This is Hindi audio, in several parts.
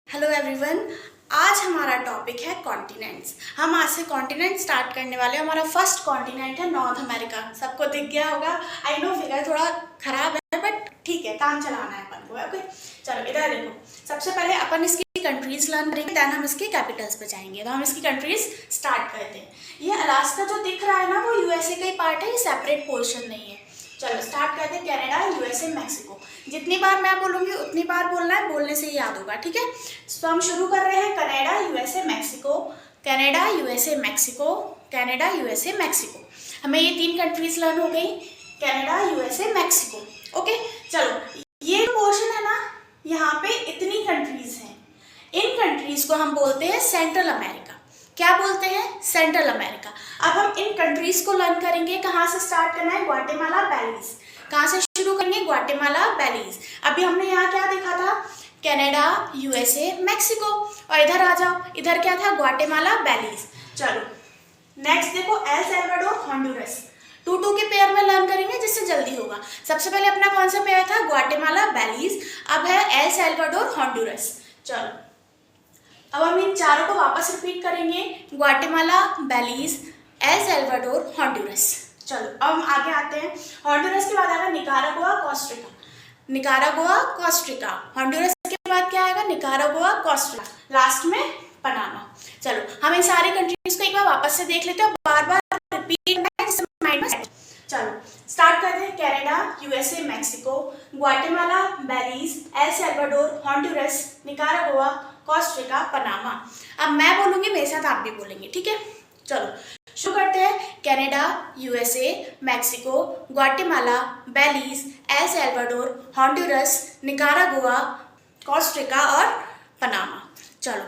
Hello everyone. आज हमारा टॉपिक है कॉन्टिनेंट्स। हम आज से कॉन्टिनेंट स्टार्ट करने वाले हैं। हमारा फर्स्ट कॉन्टिनेंट है नॉर्थ अमेरिका। सबको दिख गया होगा। आई नो फिगर थोड़ा खराब है बट ठीक है, काम चलाना है अपन को। ओके चलो इधर देखो। सबसे पहले अपन इसकी कंट्रीज लर्न करेंगे, देन हम इसकी कैपिटल्स पे जाएंगे। तो हम इसकी कंट्रीज स्टार्ट करते हैं। ये अलास्का जो दिख रहा है ना, वो यूएसए का ही पार्ट है, ये सेपरेट पोर्शन नहीं है। चलो स्टार्ट करते हैं। Canada, USA, Mexico. जितनी बार मैं बोलूँगी उतनी बार बोलना है, बोलने से ही याद होगा, ठीक है। तो हम शुरू कर रहे हैं। Canada, USA, Mexico. Canada, USA, Mexico. Canada, USA, Mexico. हमें ये 3 कंट्रीज लर्न हो गई। Canada, USA, Mexico. ओके चलो, ये पोर्शन है ना, यहाँ पे इतनी कंट्रीज हैं। इन कंट्रीज को हम बोलते हैं सेंट्रल अमेरिका। क्या बोलते हैं? Central America. अब हम इन कंट्रीज को लर्न करेंगे। कहाँ से स्टार्ट करना है? ग्वाटेमाला, बेलीज। कहाँ से शुरू करेंगे? ग्वाटेमाला, बेलीज। अभी हमने यहाँ क्या देखा था? Canada, USA, Mexico. और इधर आ जाओ, इधर क्या था? ग्वाटेमाला, बेलीज। चलो नेक्स्ट देखो, एल सैल्वाडोर, होंडुरस। 2-2 के पेयर में लर्न करेंगे जिससे जल्दी होगा। सबसे पहले अपना कौन सा पेयर था? ग्वाटेमाला, बेलीज। अब है एल सैल्वाडोर, होंडुरस। चलो अब हम इन चारों को वापस रिपीट करेंगे। Guatemala, Belize, El Salvador, Honduras. चलो अब हम आगे आते हैं। होंडुरस के बाद आएगा Nicaragua, Costa Rica. Nicaragua, Costa Rica. Honduras के बाद क्या आएगा? Nicaragua, Costa Rica. लास्ट में पनामा। चलो हम इन सारी कंट्रीज को एक बार वापस से देख लेते हैं, बार बार रिपीट माइंड में। चलो स्टार्ट करते हैं। Canada, USA, Mexico, Guatemala, Belize, El Salvador, Honduras, Nicaragua, Costa Rica, Panama. अब मैं बोलूंगी, मेरे साथ आप भी बोलेंगे, ठीक है। चलो शुरू करते हैं। Canada, USA, Mexico, Guatemala, Belize, El Salvador, Honduras, Nicaragua, Costa Rica और पनामा। चलो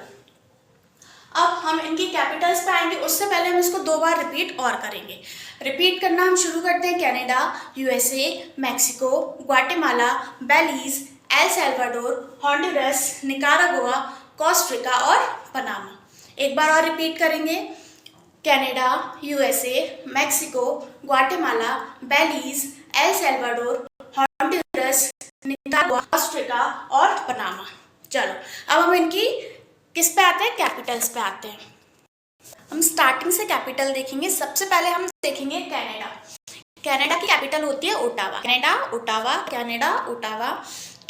अब हम इनकी कैपिटल्स पे आएंगे। उससे पहले हम इसको 2 बार रिपीट और करेंगे। रिपीट करना हम शुरू करते हैं। Canada, USA, Mexico, Guatemala, Belize, El Salvador, Honduras, Nicaragua, Costa Rica और पनामा। एक बार और रिपीट करेंगे। Canada, USA, Mexico, Guatemala, Belize, El Salvador, Honduras, Nicaragua, Costa Rica और पनामा। चलो अब हम इनकी किस पे आते हैं? कैपिटल्स पे आते हैं। हम स्टार्टिंग से कैपिटल देखेंगे। सबसे पहले हम देखेंगे कनाडा। कनाडा की कैपिटल होती है Ottawa. Canada, Ottawa, Canada, Ottawa,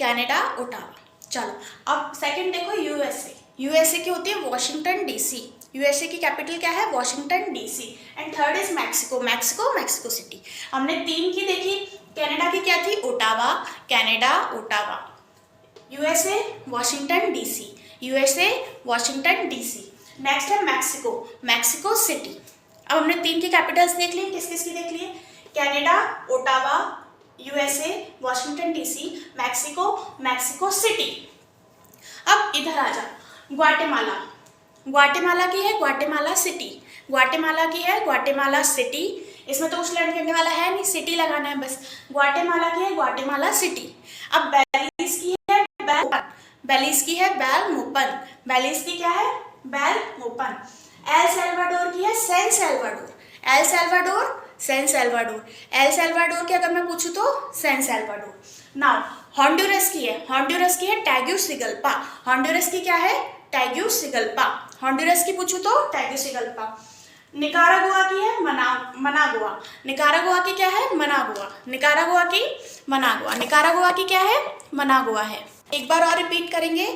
Canada, Ottawa. चलो अब सेकंड देखो, यूएसए। यूएसए की होती है वॉशिंगटन डीसी। यूएसए की कैपिटल क्या है? Washington DC. And third is Mexico. Mexico, Mexico city. हमने 3 की देखी। कनाडा की क्या थी? Ottawa. Canada, Ottawa. USA, Washington DC. USA, Washington DC. Next है मैक्सिको। Mexico city. अब हमने 3 की कैपिटल्स देख ली। किस किस की देख लिए? Canada, Ottawa, USA, Washington DC, Mexico, Mexico city. अब इधर आ जाओ। ग्वाटेमाला। ग्वाटेमाला की है ग्वाटेमाला सिटी। ग्वाटेमाला की है ग्वाटेमाला सिटी। इसमें तो कुछ लर्न करने वाला है नहीं, सिटी लगाना है बस। ग्वाटेमाला की है ग्वाटेमाला सिटी। अब बेलीज की है बेलीज की है बेलमोपन। बेलीज की क्या है? बेलमोपन। एल सैल्वाडोर की है San Salvador. El Salvador, San Salvador. El Salvador की अगर मैं पूछूं तो सैन सैल्वाडोर। नाउ होंडुरस की है। होंडुरस की है टैग्युसिगल्पा। होंडुरस की क्या है? टैग्युसिगल्पा। होंडुरस की पूछूं तो टैग्युसिगल्पा। निकारागुआ की है मनागुआ। निकारागुआ की क्या है? मनागुआ। निकारागुआ की मनागुआ। निकारागुआ की क्या है? मनागुआ है। एक बार और रिपीट करेंगे।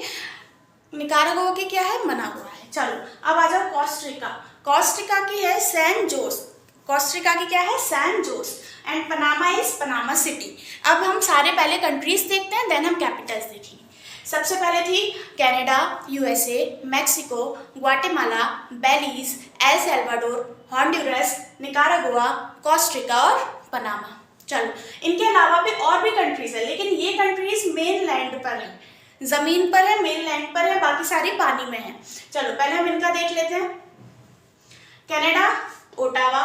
निकारागुआ की क्या है? मनागुआ है। चलो अब आ जाओ कोस्टा रिका। कोस्टा रिका की है सैन जोस। कोस्टा रिका की क्या है? San Jose. And Panama is Panama City. अब हम सारे पहले कंट्रीज देखते हैं, देन हम कैपिटल्स देखेंगे। सबसे पहले थी Canada, USA, Mexico, Guatemala, Belize, El Salvador, Honduras, Nicaragua, Costa Rica और पनामा। चलो इनके अलावा भी और भी कंट्रीज है, लेकिन ये कंट्रीज मेन लैंड पर है, जमीन पर है, मेन लैंड पर है, बाकी सारी पानी में है। चलो पहले हम इनका देख लेते हैं। Canada, Ottawa,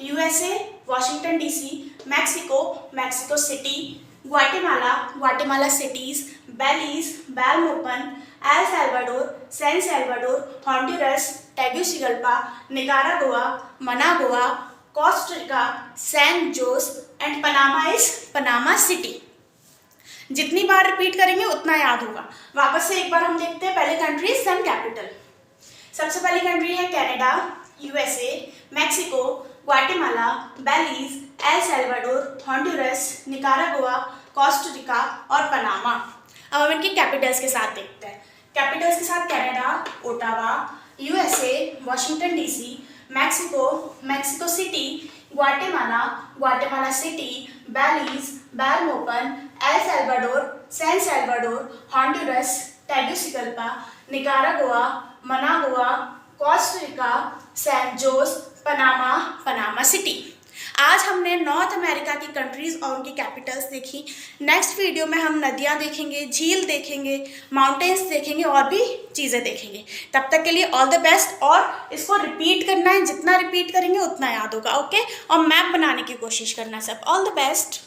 USA, Washington DC, Mexico, Mexico City, Guatemala, Guatemala cities, Belize, Belmopan, El Salvador, San Salvador, Honduras, Tegucigalpa, Nicaragua, Managua, Costa Rica, San Jose and Panama is Panama City. जितनी बार रिपीट करेंगे उतना याद होगा। वापस से एक बार हम देखते हैं पहले कंट्रीज देन कैपिटल। सबसे पहली कंट्री है Canada, USA, Mexico, Guatemala, Belize, El Salvador, Honduras, Nicaragua, Costa Rica और पनामा। अब हम इनकी कैपिटल्स के साथ देखते हैं। कैपिटल्स के साथ Canada, Ottawa, USA, Washington DC, Mexico, Mexico City, Guatemala City, Belize, Belmopan, El Salvador, San Salvador, Honduras, Tegucigalpa, Nicaragua, Managua, Costa Rica, San Jose, Panama City. आज हमने नॉर्थ अमेरिका की कंट्रीज़ और उनकी कैपिटल्स देखी। नेक्स्ट वीडियो में हम नदियाँ देखेंगे, झील देखेंगे, माउंटेन्स देखेंगे और भी चीज़ें देखेंगे। तब तक के लिए ऑल द बेस्ट, और इसको रिपीट करना है, जितना रिपीट करेंगे उतना याद होगा, ओके। और मैप बनाने की कोशिश करना सब। All the best.